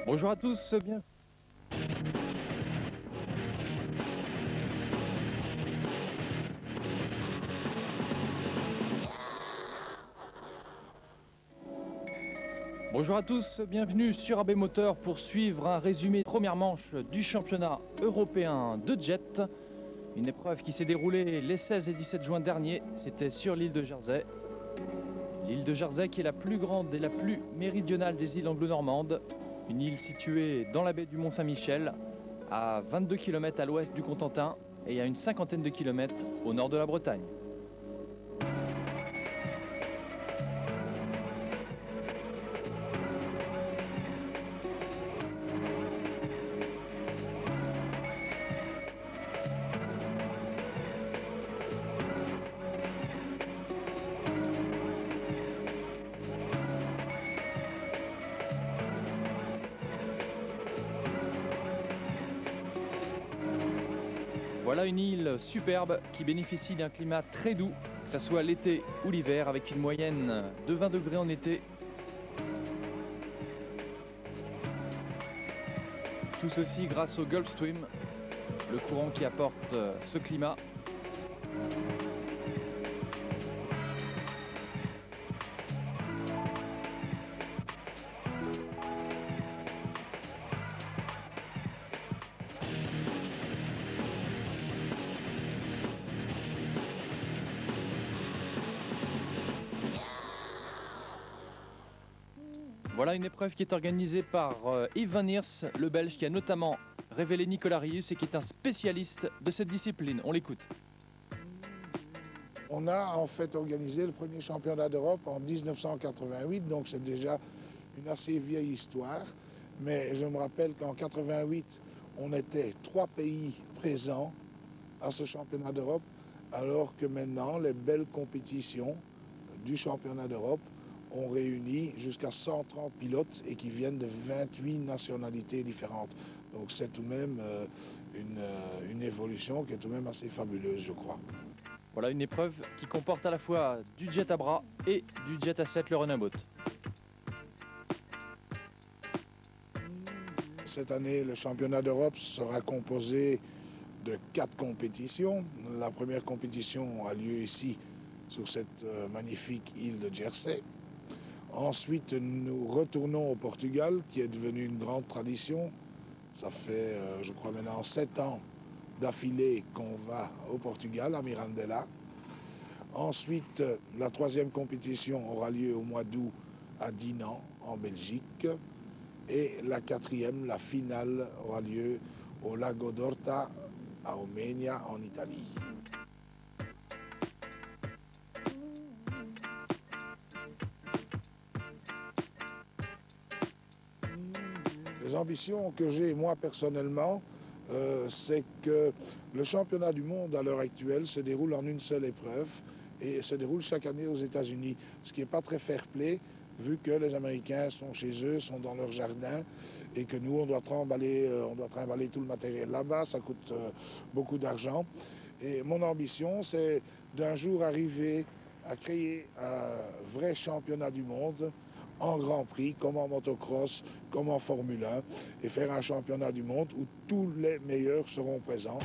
Bonjour à tous, bien. Bonjour à tous, bienvenue sur AB Moteur pour suivre un résumé première manche du championnat européen de jet. Une épreuve qui s'est déroulée les 16 et 17 juin dernier, c'était sur l'île de Jersey. L'île de Jersey qui est la plus grande et la plus méridionale des îles anglo-normandes. Une île située dans la baie du Mont-Saint-Michel, à 22 km à l'ouest du Cotentin et à une cinquantaine de kilomètres au nord de la Bretagne. Voilà une île superbe qui bénéficie d'un climat très doux, que ce soit l'été ou l'hiver, avec une moyenne de 20 degrés en été. Tout ceci grâce au Gulf Stream, le courant qui apporte ce climat. Voilà une épreuve qui est organisée par Yves Van Eers, le Belge, qui a notamment révélé Nicolas Rius et qui est un spécialiste de cette discipline. On l'écoute. On a en fait organisé le premier championnat d'Europe en 1988, donc c'est déjà une assez vieille histoire. Mais je me rappelle qu'en 88, on était 3 pays présents à ce championnat d'Europe, alors que maintenant, les belles compétitions du championnat d'Europe ont réuni jusqu'à 130 pilotes et qui viennent de 28 nationalités différentes. Donc c'est tout de même une évolution qui est tout de même assez fabuleuse, je crois. Voilà une épreuve qui comporte à la fois du jet à bras et du jet à 7, le runabout. Cette année, le championnat d'Europe sera composé de 4 compétitions. La première compétition a lieu ici, sur cette magnifique île de Jersey. Ensuite, nous retournons au Portugal, qui est devenu une grande tradition. Ça fait, je crois maintenant, 7 ans d'affilée qu'on va au Portugal, à Mirandela. Ensuite, la troisième compétition aura lieu au mois d'août à Dinan, en Belgique. Et la quatrième, la finale, aura lieu au Lago d'Orta, à Omegna, en Italie. Les ambitions que j'ai, moi, personnellement, c'est que le championnat du monde, à l'heure actuelle, se déroule en une seule épreuve et se déroule chaque année aux États-Unis, ce qui n'est pas très fair-play, vu que les Américains sont chez eux, sont dans leur jardin, et que nous, on doit trimballer tout le matériel là-bas, ça coûte beaucoup d'argent. Et mon ambition, c'est d'un jour arriver à créer un vrai championnat du monde en Grand Prix, comme en motocross, comme en Formule 1, et faire un championnat du monde où tous les meilleurs seront présents.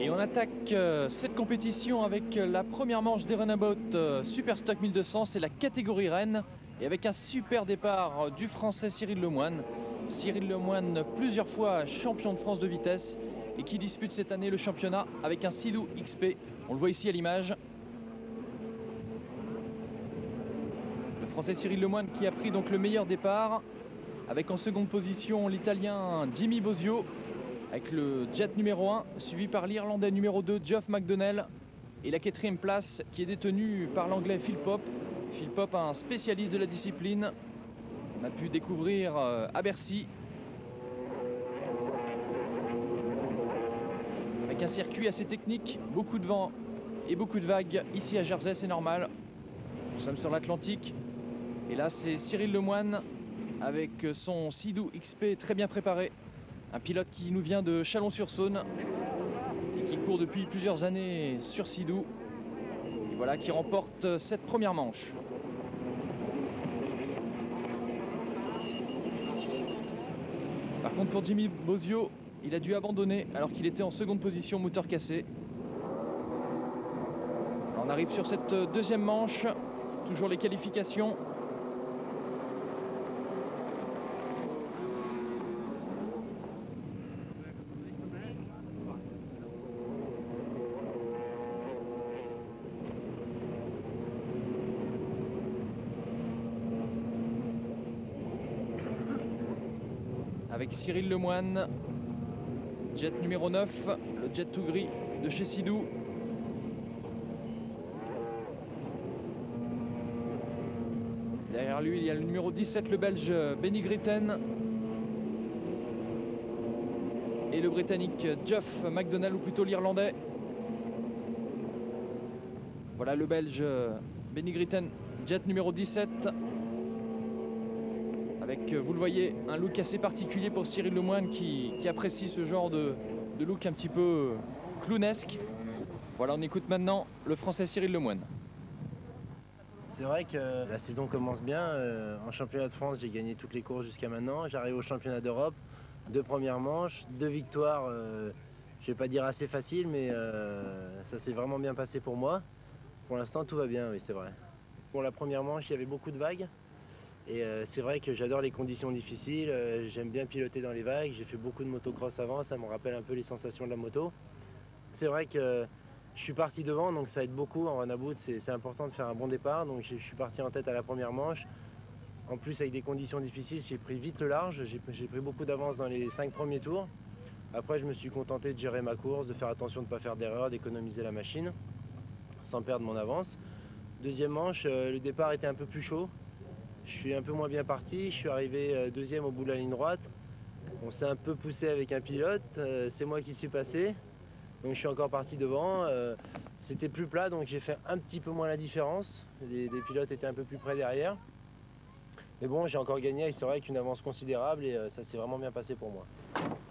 Et on attaque cette compétition avec la première manche des Runabout Super Stock 1200, c'est la catégorie reine, et avec un super départ du Français Cyril Lemoine. Cyril Lemoine, plusieurs fois champion de France de vitesse, et qui dispute cette année le championnat avec un Sea-Doo XP. On le voit ici à l'image. Le Français Cyril Lemoine qui a pris donc le meilleur départ, avec en seconde position l'Italien Jimmy Bosio, avec le jet numéro 1, suivi par l'Irlandais numéro 2, Geoff McDonnell, et la quatrième place qui est détenue par l'Anglais Phil Pope. Phil Pope, un spécialiste de la discipline. On a pu découvrir à Bercy. Avec un circuit assez technique, beaucoup de vent et beaucoup de vagues. Ici à Jersey, c'est normal. Nous sommes sur l'Atlantique. Et là, c'est Cyril Lemoine avec son Sea-Doo XP très bien préparé. Un pilote qui nous vient de Chalon-sur-Saône et qui court depuis plusieurs années sur Sidou. Et voilà qui remporte cette première manche. Par contre, pour Jimmy Bosio, il a dû abandonner alors qu'il était en seconde position, moteur cassé. On arrive sur cette deuxième manche, toujours les qualifications. Avec Cyril Lemoine, jet numéro 9, le jet tout gris de chez Sidou. Derrière lui, il y a le numéro 17, le Belge Benny Gritten. Et le Britannique Geoff McDonald, ou plutôt l'Irlandais. Voilà le Belge Benny Gritten, jet numéro 17. Avec, vous le voyez, un look assez particulier pour Cyril Lemoine qui apprécie ce genre de look un petit peu clownesque. Voilà, on écoute maintenant le Français Cyril Lemoine. C'est vrai que la saison commence bien. En championnat de France, j'ai gagné toutes les courses jusqu'à maintenant. J'arrive au championnat d'Europe, 2 premières manches, 2 victoires. Je vais pas dire assez facile, mais ça s'est vraiment bien passé pour moi. Pour l'instant, tout va bien, oui, c'est vrai. Pour la première manche, il y avait beaucoup de vagues. Et c'est vrai que j'adore les conditions difficiles, j'aime bien piloter dans les vagues, j'ai fait beaucoup de motocross avant, ça me rappelle un peu les sensations de la moto. C'est vrai que je suis parti devant, donc ça aide beaucoup en run about, c'est important de faire un bon départ, donc je suis parti en tête à la première manche. En plus avec des conditions difficiles, j'ai pris vite le large, j'ai pris beaucoup d'avance dans les 5 premiers tours. Après je me suis contenté de gérer ma course, de faire attention de ne pas faire d'erreur, d'économiser la machine, sans perdre mon avance. Deuxième manche, le départ était un peu plus chaud. Je suis un peu moins bien parti, je suis arrivé deuxième au bout de la ligne droite. On s'est un peu poussé avec un pilote, c'est moi qui suis passé. Donc je suis encore parti devant. C'était plus plat, donc j'ai fait un petit peu moins la différence. Les pilotes étaient un peu plus près derrière. Mais bon, j'ai encore gagné et c'est vrai qu'une avance considérable et ça s'est vraiment bien passé pour moi.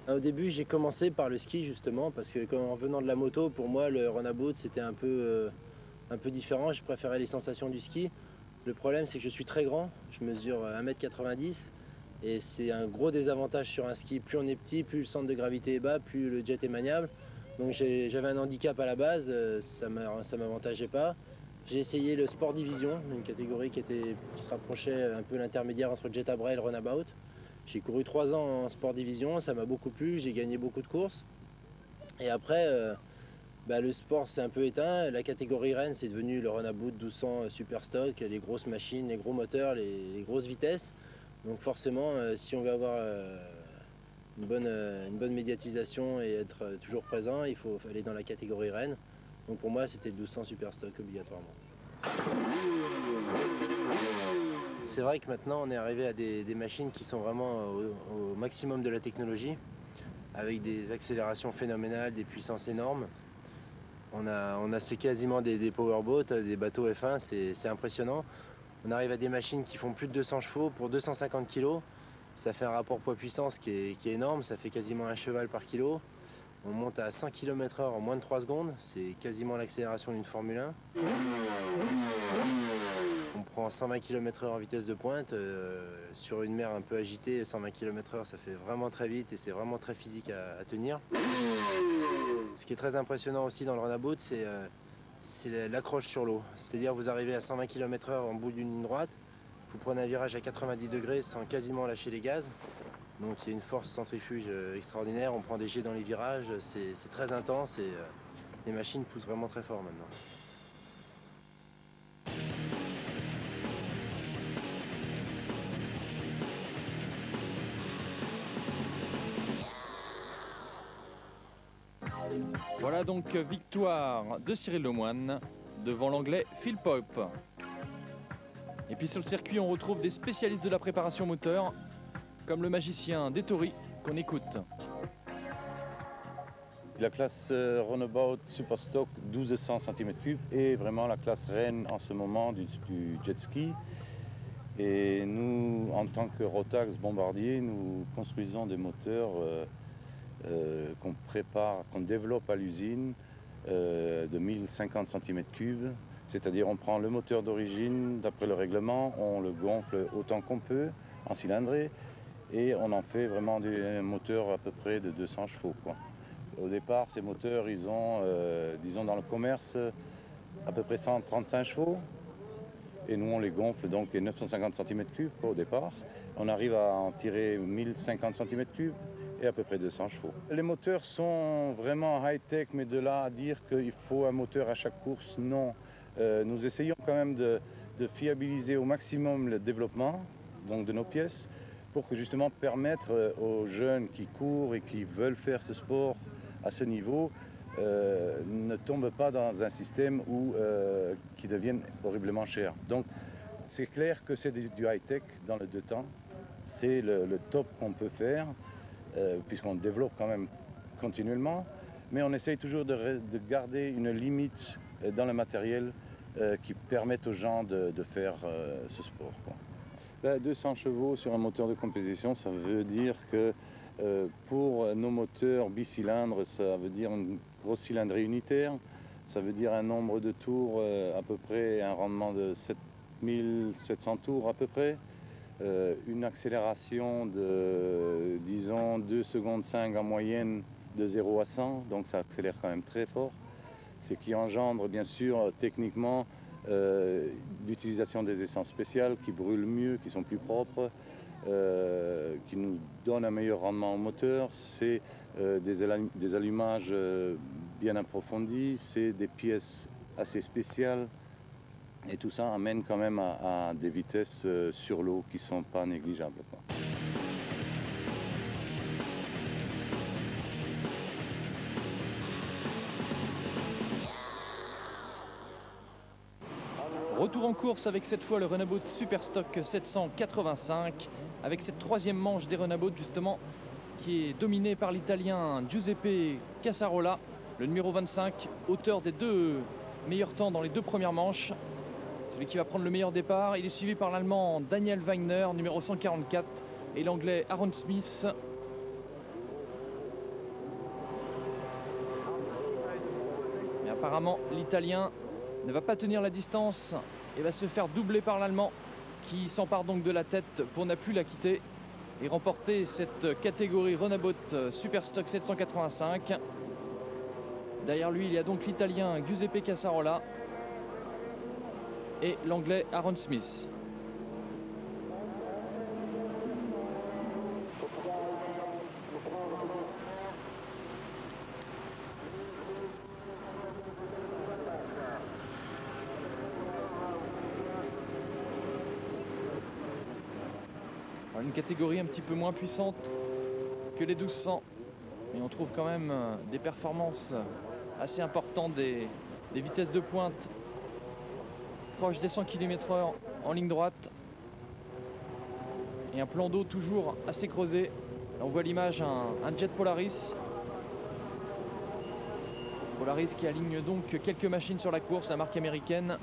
Au début, j'ai commencé par le ski justement, parce que en venant de la moto, pour moi, le run about, c'était un peu différent. Je préférais les sensations du ski. Le problème, c'est que je suis très grand, je mesure 1,90 m et c'est un gros désavantage sur un ski. Plus on est petit, plus le centre de gravité est bas, plus le jet est maniable. Donc j'avais un handicap à la base, ça ne m'avantageait pas. J'ai essayé le Sport Division, une catégorie qui se rapprochait un peu l'intermédiaire entre jet à bras et le runabout. J'ai couru 3 ans en Sport Division, ça m'a beaucoup plu, j'ai gagné beaucoup de courses. Et après, le sport s'est un peu éteint, la catégorie Rennes c'est devenu le runabout 1200 super stock, les grosses machines, les gros moteurs, les grosses vitesses. Donc forcément, si on veut avoir une bonne médiatisation et être toujours présent, il faut aller dans la catégorie Rennes. Donc pour moi c'était 1200 super stock obligatoirement. C'est vrai que maintenant on est arrivé à des machines qui sont vraiment au maximum de la technologie, avec des accélérations phénoménales, des puissances énormes. On a c'est quasiment des powerboats, des bateaux F1, c'est impressionnant. On arrive à des machines qui font plus de 200 chevaux pour 250 kg. Ça fait un rapport poids-puissance qui est énorme, ça fait quasiment 1 cheval par kilo. On monte à 100 km/h en moins de 3 secondes, c'est quasiment l'accélération d'une Formule 1. On prend 120 km/h en vitesse de pointe, sur une mer un peu agitée, 120 km/h ça fait vraiment très vite et c'est vraiment très physique à tenir. Ce qui est très impressionnant aussi dans le runabout, c'est l'accroche sur l'eau. C'est-à-dire vous arrivez à 120 km/h en bout d'une ligne droite, vous prenez un virage à 90 degrés sans quasiment lâcher les gaz. Donc il y a une force centrifuge extraordinaire, on prend des jets dans les virages, c'est très intense et les machines poussent vraiment très fort maintenant. Voilà donc victoire de Cyril Lemoine devant l'anglais Phil Pope. Et puis sur le circuit, on retrouve des spécialistes de la préparation moteur, comme le magicien Dettori, qu'on écoute. La classe Runabout Superstock 1200 cm3 est vraiment la classe reine en ce moment du jet ski. Et nous, en tant que Rotax Bombardier, nous construisons des moteurs qu'on prépare, qu'on développe à l'usine de 1050 cm3. C'est-à-dire on prend le moteur d'origine d'après le règlement, on le gonfle autant qu'on peut en cylindrée et on en fait vraiment des moteurs à peu près de 200 chevaux, quoi. Au départ, ces moteurs, ils ont, disons dans le commerce, à peu près 135 chevaux. Et nous, on les gonfle donc les 950 cm3 au départ. On arrive à en tirer 1050 cm3 et à peu près 200 chevaux. Les moteurs sont vraiment high-tech, mais de là à dire qu'il faut un moteur à chaque course, non. Nous essayons quand même de fiabiliser au maximum le développement donc de nos pièces pour que justement permettre aux jeunes qui courent et qui veulent faire ce sport à ce niveau ne tombent pas dans un système qui devienne horriblement cher. Donc c'est clair que c'est du high-tech dans les deux temps. C'est le top qu'on peut faire puisqu'on développe quand même continuellement, mais on essaye toujours de garder une limite dans le matériel qui permette aux gens de faire ce sport, quoi. 200 chevaux sur un moteur de compétition, ça veut dire que pour nos moteurs bicylindres, ça veut dire une grosse cylindrée unitaire, ça veut dire un nombre de tours à peu près, un rendement de 7700 tours à peu près, une accélération de, disons, 2 secondes 5 en moyenne de 0 à 100, donc ça accélère quand même très fort. Ce qui engendre bien sûr techniquement l'utilisation des essences spéciales qui brûlent mieux, qui sont plus propres, qui nous donnent un meilleur rendement au moteur. C'est des allumages bien approfondis, c'est des pièces assez spéciales et tout ça amène quand même à des vitesses sur l'eau qui ne sont pas négligeables, quoi. Retour en course avec cette fois le Renaboat Superstock 785 avec cette troisième manche des Renaboat justement qui est dominée par l'Italien Giuseppe Cassarola, le numéro 25, auteur des deux meilleurs temps dans les deux premières manches, celui qui va prendre le meilleur départ. Il est suivi par l'Allemand Daniel Wagner, numéro 144, et l'Anglais Aaron Smith. Mais apparemment l'Italien ne va pas tenir la distance et va se faire doubler par l'Allemand qui s'empare donc de la tête pour ne plus la quitter et remporter cette catégorie Renaboat Superstock 785. Derrière lui, il y a donc l'Italien Giuseppe Cassarola et l'Anglais Aaron Smith. Une catégorie un petit peu moins puissante que les 1200, mais on trouve quand même des performances assez importantes, des vitesses de pointe proches des 100 km/h en ligne droite et un plan d'eau toujours assez creusé. Là, on voit l'image un jet Polaris qui aligne donc quelques machines sur la course, la marque américaine.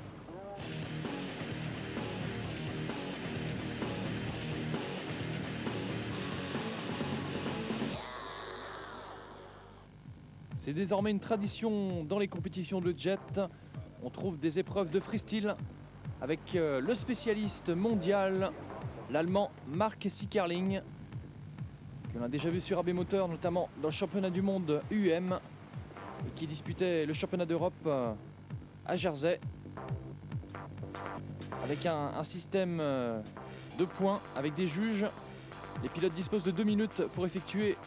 C'est désormais une tradition dans les compétitions de jet. On trouve des épreuves de freestyle avec le spécialiste mondial, l'Allemand Mark Sickerling, que l'on a déjà vu sur AB Motor, notamment dans le championnat du monde UM, et qui disputait le championnat d'Europe à Jersey, avec un système de points, avec des juges. Les pilotes disposent de 2 minutes pour effectuer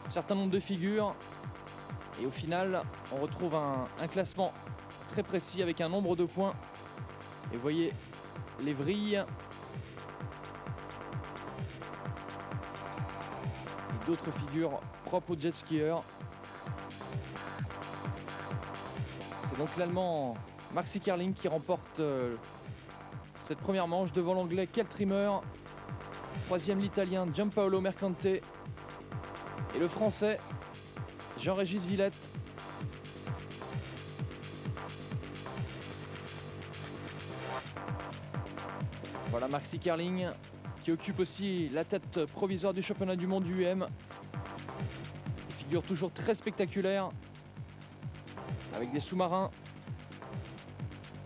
un certain nombre de figures. Et au final, on retrouve un classement très précis avec un nombre de points. Et vous voyez les vrilles. Et d'autres figures propres aux jet skieurs. C'est donc l'Allemand Mark Sickerling qui remporte cette première manche devant l'Anglais Kel Trimmer. Troisième l'Italien Giampaolo Mercante. Et le Français Jean-Régis Villette. Voilà Mark Sickerling qui occupe aussi la tête provisoire du championnat du monde UM. figures toujours très spectaculaires, avec des sous-marins,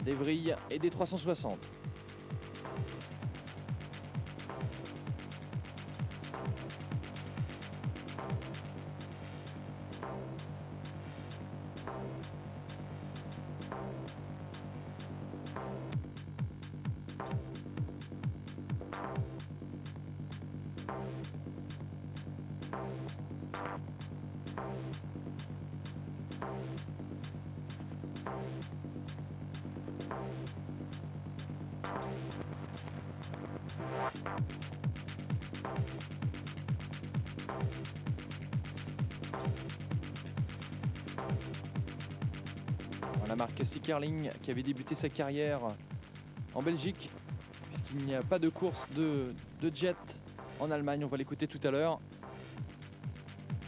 des vrilles et des 360. La marque Sickerling qui avait débuté sa carrière en Belgique, puisqu'il n'y a pas de course de jet en Allemagne. On va l'écouter tout à l'heure.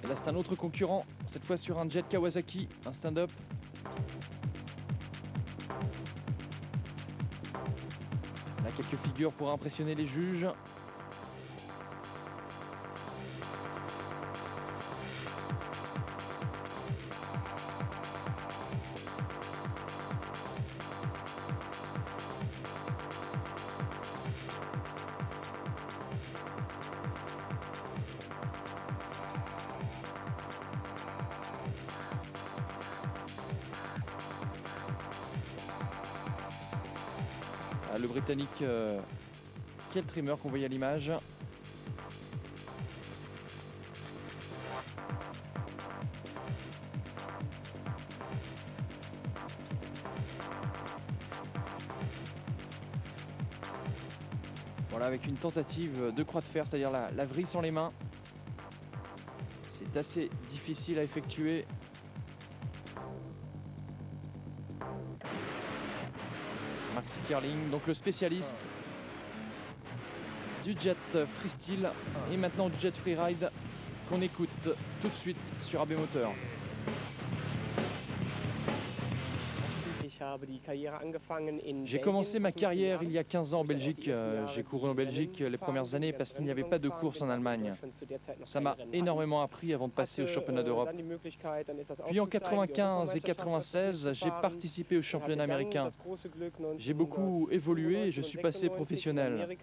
Et là, c'est un autre concurrent, cette fois sur un jet Kawasaki, un stand-up. Là, quelques figures pour impressionner les juges. Le Britannique Kiel Trimmer qu'on voyait à l'image. Voilà, avec une tentative de croix de fer, c'est-à-dire la vrille sans les mains. C'est assez difficile à effectuer. Mark Sickerling, donc le spécialiste du jet freestyle et maintenant du jet freeride qu'on écoute tout de suite sur AB Moteur. J'ai commencé ma carrière il y a 15 ans en Belgique. J'ai couru en Belgique les premières années parce qu'il n'y avait pas de course en Allemagne. Ça m'a énormément appris avant de passer au championnat d'Europe. Puis en 95 et 96, j'ai participé au championnat américain. J'ai beaucoup évolué et je suis passé professionnel.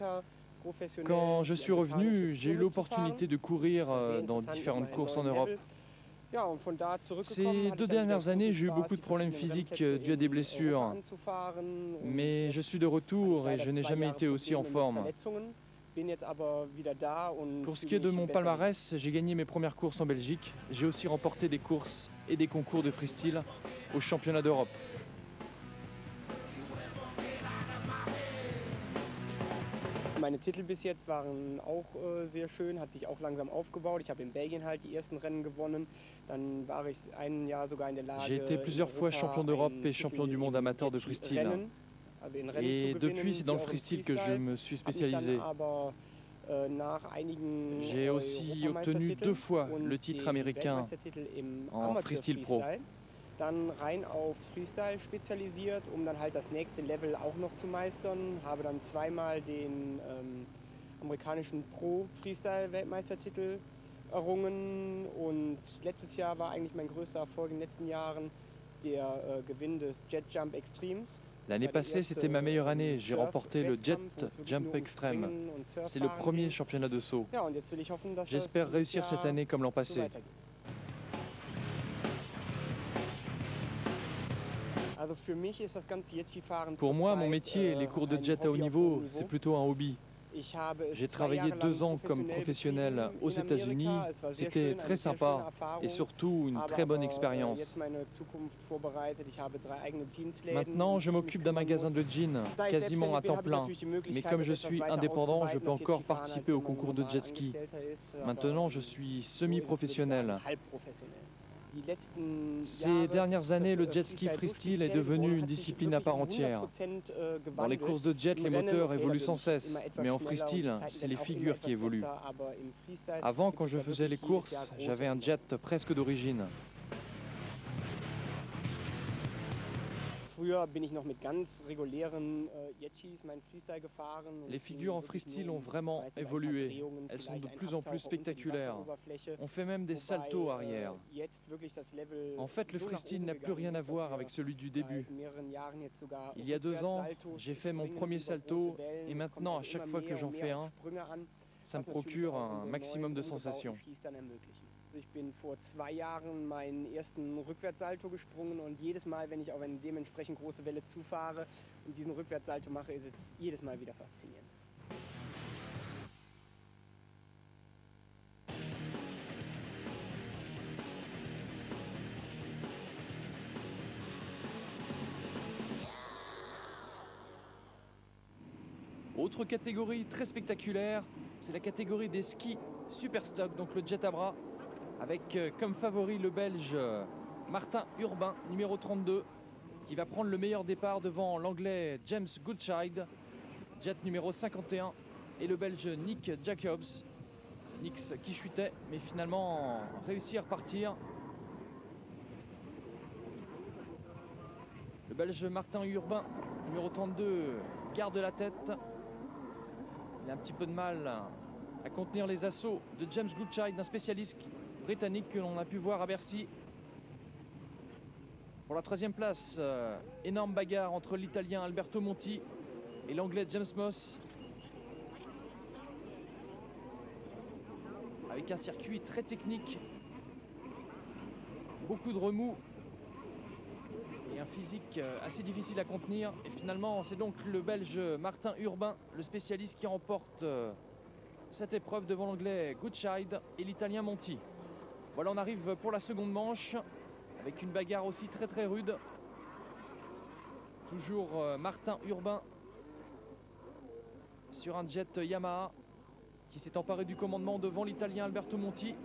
Quand je suis revenu, j'ai eu l'opportunité de courir dans différentes courses en Europe. Ces 2 dernières années, j'ai eu beaucoup de problèmes physiques dus à des blessures. Mais je suis de retour et je n'ai jamais été aussi en forme. Pour ce qui est de mon palmarès, j'ai gagné mes premières courses en Belgique. J'ai aussi remporté des courses et des concours de freestyle au championnat d'Europe. Meine Titel bis jetzt waren auch sehr schön, hat sich auch langsam aufgebaut. Ich habe in Belgien halt die ersten Rennen gewonnen. Dann war ich ein Jahr sogar in der Lage. J'ai été plusieurs fois champion d'Europe et champion du monde amateur de freestyle. Et depuis, c'est dans le freestyle que je me suis spécialisé. J'ai aussi obtenu 2 fois le titre américain en freestyle pro. Dann rein aufs Freestyle spezialisiert, dann halt das nächste Level auch noch zu meistern. Habe dann zweimal den amerikanischen Pro-Freestyle-Weltmeistertitel errungen und letztes Jahr war eigentlich mein größter Erfolg in den letzten Jahren der Gewinn des Jet Jump Extremes. L'année passée, c'était ma meilleure année. J'ai remporté le Jet Jump Extreme. C'est le premier championnat de saut. J'espère réussir cette année comme l'an passé. Pour moi, mon métier, les cours de jet à haut niveau, c'est plutôt un hobby. J'ai travaillé 2 ans comme professionnel aux États-Unis. C'était très sympa et surtout une très bonne expérience. Maintenant, je m'occupe d'un magasin de jeans, quasiment à temps plein. Mais comme je suis indépendant, je peux encore participer au concours de jet ski. Maintenant, je suis semi-professionnel. Ces dernières années, le jet ski freestyle est devenu une discipline à part entière. Dans les courses de jet, les moteurs évoluent sans cesse, mais en freestyle, c'est les figures qui évoluent. Avant, quand je faisais les courses, j'avais un jet presque d'origine. Früher bin ich noch mit ganz regulären Yetchis mein Freestyle gefahren. Les figures en freestyle ont vraiment évolué. Elles sont de plus en plus spectaculaires. On fait même des saltos arrière. En fait, le freestyle n'a plus rien à voir avec celui du début. Il y a 2 ans, j'ai fait mon premier salto et maintenant, à chaque fois que j'en fais un, ça me procure un maximum de sensations. Ich bin vor 2 Jahren meinen ersten Rückwärtssalto gesprungen und jedes Mal, wenn ich auf eine dementsprechend große Welle zufahre und diesen Rückwärtssalto mache, ist es jedes Mal wieder faszinierend. Autre catégorie très spectaculaire, c'est la catégorie des skis super stock, donc le jet à bras, avec comme favori le Belge Martin Urbain, numéro 32, qui va prendre le meilleur départ devant l'Anglais James Goodchild, jet numéro 51, et le Belge Nick Jacobs. Nix qui chutait, mais finalement réussit à repartir. Le Belge Martin Urbain, numéro 32, garde la tête. Il a un petit peu de mal à contenir les assauts de James Goodchild, un spécialiste britannique que l'on a pu voir à Bercy. Pour la 3e place, énorme bagarre entre l'Italien Alberto Monti et l'Anglais James Moss. Avec un circuit très technique, beaucoup de remous et un physique assez difficile à contenir. Et finalement, c'est donc le Belge Martin Urbain, le spécialiste, qui remporte cette épreuve devant l'Anglais Goodchild et l'Italien Monti. Voilà, on arrive pour la seconde manche avec une bagarre aussi très rude. Toujours Martin Urbain sur un jet Yamaha qui s'est emparé du commandement devant l'Italien Alberto Monti.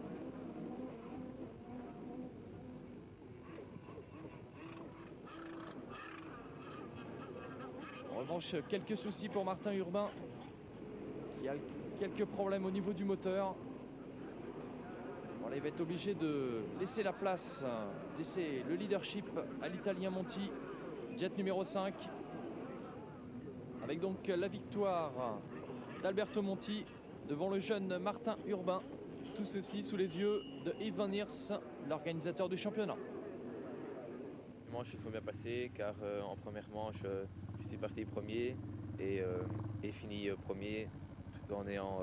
En revanche, quelques soucis pour Martin Urbain qui a quelques problèmes au niveau du moteur. Voilà, il va être obligé de laisser la place, laisser le leadership à l'Italien Monti, jet numéro 5. Avec donc la victoire d'Alberto Monti devant le jeune Martin Urbain. Tout ceci sous les yeux de Yves Van Eers, l'organisateur du championnat. Les manches se sont bien passées car en première manche, je suis parti premier et fini premier tout en ayant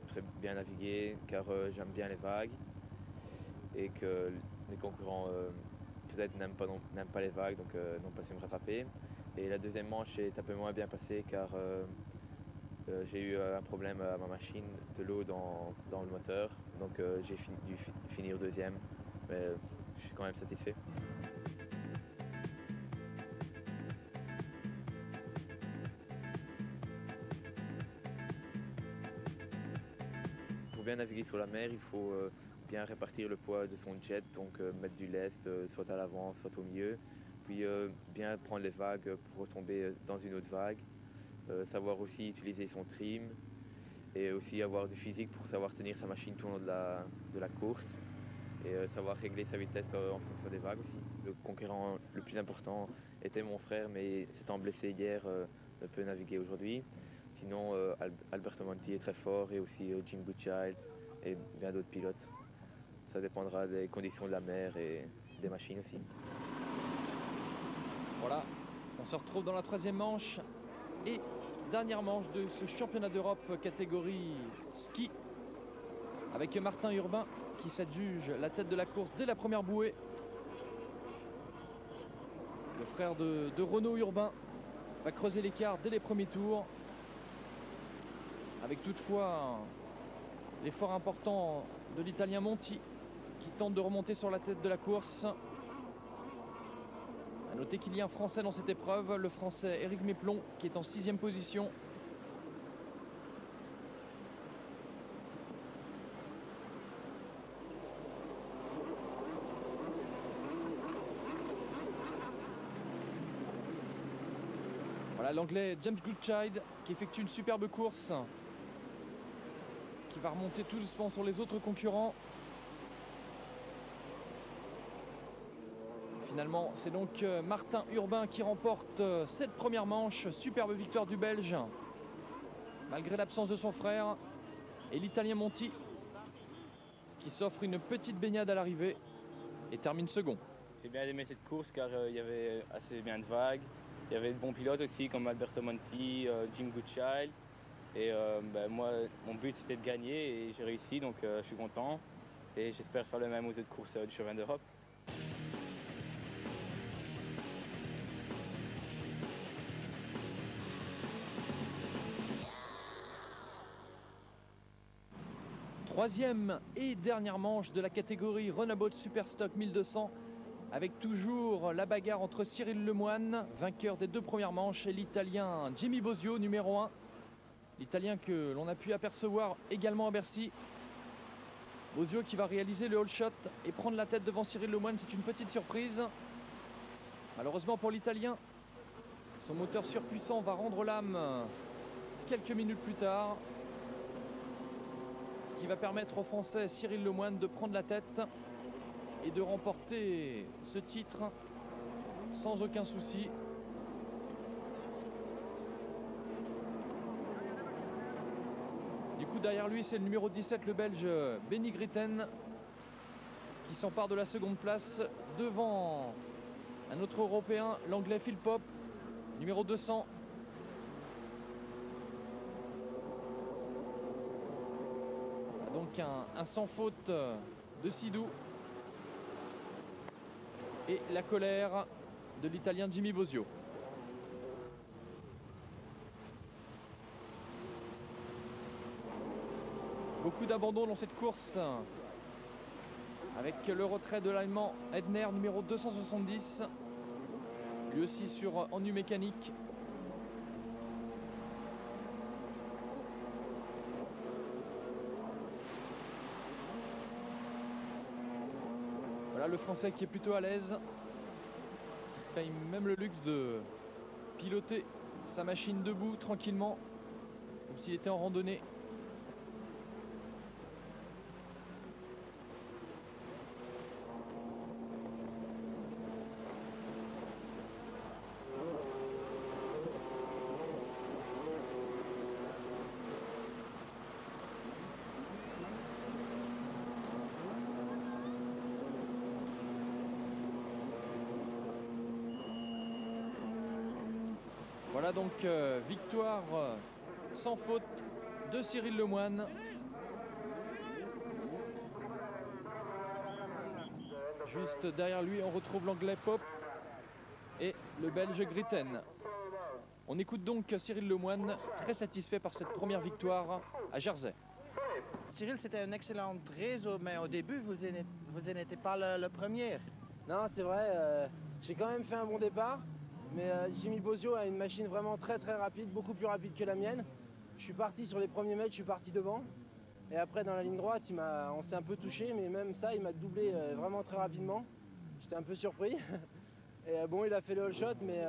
très bien navigué car j'aime bien les vagues et que les concurrents peut-être n'aiment pas les vagues, donc n'ont pas su me rattraper. Et la deuxième manche est un peu moins bien passée car j'ai eu un problème à ma machine, de l'eau dans le moteur, donc j'ai dû finir deuxième, mais je suis quand même satisfait. Pour bien naviguer sur la mer, il faut bien répartir le poids de son jet, donc mettre du lest soit à l'avant, soit au milieu, puis bien prendre les vagues pour retomber dans une autre vague, savoir aussi utiliser son trim et aussi avoir du physique pour savoir tenir sa machine tout au long de la course et savoir régler sa vitesse en fonction des vagues aussi. Le concurrent le plus important était mon frère, mais s'étant blessé hier, ne peut naviguer aujourd'hui. Sinon, Alberto Monti est très fort et aussi Jim Goodchild et bien d'autres pilotes. Ça dépendra des conditions de la mer et des machines aussi. Voilà, on se retrouve dans la 3e manche et dernière manche de ce championnat d'Europe catégorie ski avec Martin Urbain qui s'adjuge la tête de la course dès la première bouée. Le frère de Renaud Urbain va creuser l'écart dès les premiers tours, avec toutefois l'effort important de l'Italien Monti qui tente de remonter sur la tête de la course. A noter qu'il y a un Français dans cette épreuve, le Français Éric Méplon qui est en 6e position. Voilà l'Anglais James Goodchild qui effectue une superbe course, qui va remonter tout doucement sur les autres concurrents. Finalement, c'est donc Martin Urbain qui remporte cette première manche. Superbe victoire du Belge, malgré l'absence de son frère. Et l'Italien Monti, qui s'offre une petite baignade à l'arrivée et termine second. J'ai bien aimé cette course car il y avait assez bien de vagues. Il y avait de bons pilotes aussi comme Alberto Monti, Jim Goodchild. Et moi, mon but c'était de gagner et j'ai réussi, donc je suis content. Et j'espère faire le même aux autres courses du championnat d'Europe. Troisième et dernière manche de la catégorie Runabout Superstock 1200, avec toujours la bagarre entre Cyril Lemoine, vainqueur des 2 premières manches, et l'Italien Jimmy Bosio, numéro 1. L'Italien que l'on a pu apercevoir également à Bercy. Bosio qui va réaliser le all shot et prendre la tête devant Cyril Lemoine, c'est une petite surprise. Malheureusement pour l'Italien, son moteur surpuissant va rendre l'âme quelques minutes plus tard. Ce qui va permettre au Français Cyril Lemoine de prendre la tête et de remporter ce titre sans aucun souci. Du coup, derrière lui, c'est le numéro 17, le Belge Benny Gritten, qui s'empare de la seconde place devant un autre Européen, l'Anglais Phil Pope, numéro 200. Donc un sans faute de Sidou. Et la colère de l'Italien Jimmy Bosio. Beaucoup d'abandon dans cette course, avec le retrait de l'Allemand Edner, numéro 270, lui aussi sur ennui mécanique. Voilà le Français qui est plutôt à l'aise, qui se paye même le luxe de piloter sa machine debout tranquillement, comme s'il était en randonnée. Voilà donc victoire sans faute de Cyril Lemoine. Juste derrière lui, on retrouve l'Anglais Pope et le Belge Gritten. On écoute donc Cyril Lemoine, très satisfait par cette première victoire à Jersey. Cyril, c'était une excellente race, mais au début, vous n'étiez pas le premier. Non, c'est vrai, j'ai quand même fait un bon départ. Mais Jimmy Bosio a une machine vraiment très rapide, beaucoup plus rapide que la mienne. Je suis parti sur les premiers mètres, je suis parti devant. Et après dans la ligne droite, on s'est un peu touché, mais même ça, il m'a doublé vraiment très rapidement. J'étais un peu surpris. Et bon, il a fait le all shot, mais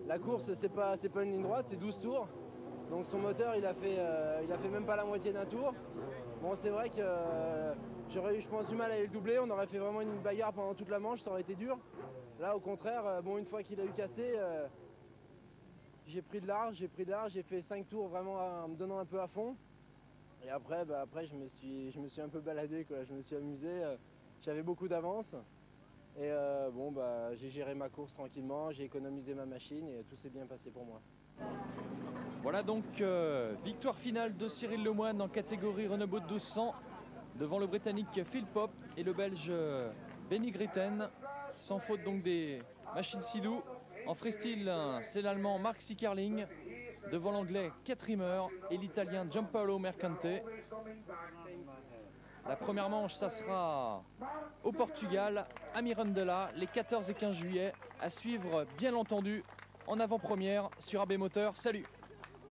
la course, c'est pas une ligne droite, c'est 12 tours. Donc son moteur, il a fait même pas la moitié d'un tour. Bon, c'est vrai que j'aurais eu, je pense, du mal à le doubler. On aurait fait vraiment une bagarre pendant toute la manche, ça aurait été dur. Là, au contraire, bon, une fois qu'il a eu cassé, j'ai pris de large, j'ai fait 5 tours vraiment en me donnant un peu à fond. Et après, je me suis un peu baladé, quoi. Je me suis amusé, j'avais beaucoup d'avance. Et bon, j'ai géré ma course tranquillement, j'ai économisé ma machine et tout s'est bien passé pour moi. Voilà donc victoire finale de Cyril Lemoine en catégorie Runabout 1200 devant le Britannique Phil Pope et le Belge Benny Gritten. Sans faute donc des machines Sidou. En freestyle, c'est l'Allemand Mark Sickerling devant l'Anglais Keith Rimmer et l'Italien Giampaolo Mercante. La première manche, ça sera au Portugal, à Mirandela, les 14 et 15 juillet. À suivre, bien entendu, en avant-première sur AB Moteur. Salut!